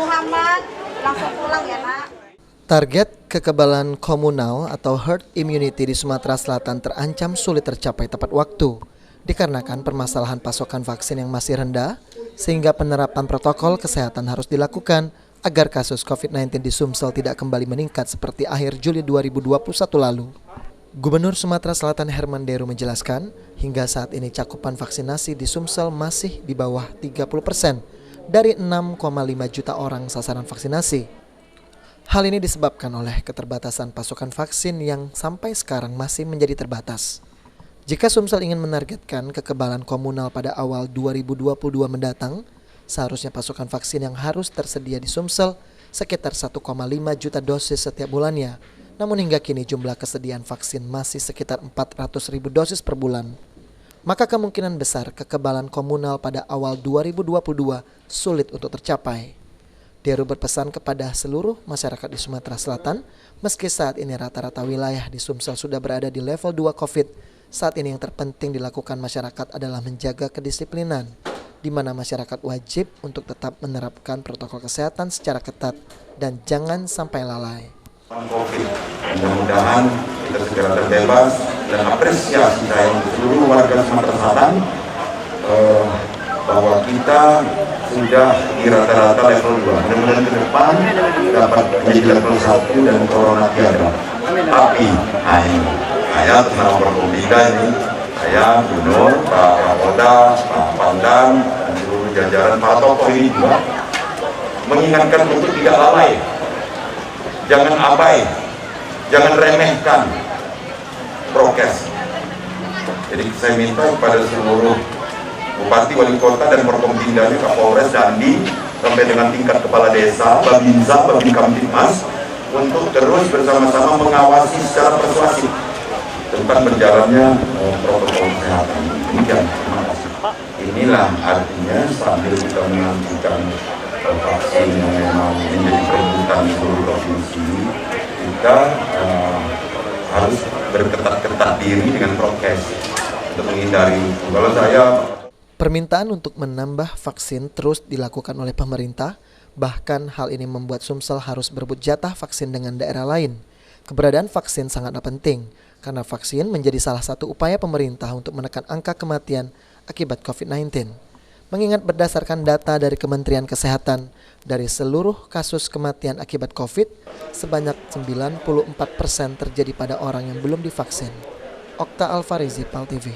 Muhammad, langsung pulang ya nak. Target kekebalan komunal atau herd immunity di Sumatera Selatan terancam sulit tercapai tepat waktu dikarenakan permasalahan pasokan vaksin yang masih rendah sehingga penerapan protokol kesehatan harus dilakukan agar kasus COVID-19 di Sumsel tidak kembali meningkat seperti akhir Juli 2021 lalu. Gubernur Sumatera Selatan Herman Deru menjelaskan, hingga saat ini cakupan vaksinasi di Sumsel masih di bawah 30% dari 6,5 juta orang sasaran vaksinasi. Hal ini disebabkan oleh keterbatasan pasokan vaksin yang sampai sekarang masih menjadi terbatas. Jika Sumsel ingin menargetkan kekebalan komunal pada awal 2022 mendatang, seharusnya pasokan vaksin yang harus tersedia di Sumsel sekitar 1,5 juta dosis setiap bulannya. Namun hingga kini jumlah kesediaan vaksin masih sekitar 400.000 dosis per bulan. Maka kemungkinan besar kekebalan komunal pada awal 2022 sulit untuk tercapai. Deru berpesan kepada seluruh masyarakat di Sumatera Selatan, meski saat ini rata-rata wilayah di Sumsel sudah berada di level 2 COVID, saat ini yang terpenting dilakukan masyarakat adalah menjaga kedisiplinan, di mana masyarakat wajib untuk tetap menerapkan protokol kesehatan secara ketat dan jangan sampai lalai. COVID. Mudah-mudahan kita segera terbebas dan apresiasi saya untuk seluruh warga Sumatera Selatan bahwa kita sudah di rata-rata level 2. Mudah-mudahan ke depan dapat menjadi level 1 dan corona tiada. Tapi saya bersama Forkompinda ini, saya Gubernur, Pak Kapolda, Pak Pangdam, dan seluruh jajaran para tokoh ini juga mengingatkan untuk tidak lalai. Jangan abai, jangan remehkan prokes. Jadi saya minta kepada seluruh Bupati, Wali Kota, dan Forkompinda, Kapolres, Dandi, sampai dengan tingkat kepala desa, Babinsa, Babinkamtibmas, untuk terus bersama-sama mengawasi secara persuasif tentang berjalannya protokol kesehatan. Demikian, terima kasih. Inilah artinya sambil kita menantikan vaksin yang memang menjadi perebutan di seluruh provinsi, kita harus berketat-ketat diri dengan prokes untuk menghindari. Kalau saya Permintaan untuk menambah vaksin terus dilakukan oleh pemerintah, bahkan hal ini membuat Sumsel harus berebut jatah vaksin dengan daerah lain. Keberadaan vaksin sangatlah penting, karena vaksin menjadi salah satu upaya pemerintah untuk menekan angka kematian akibat COVID-19. Mengingat berdasarkan data dari Kementerian Kesehatan, dari seluruh kasus kematian akibat COVID, sebanyak 94% terjadi pada orang yang belum divaksin. Okta Alfarizi, PAL TV.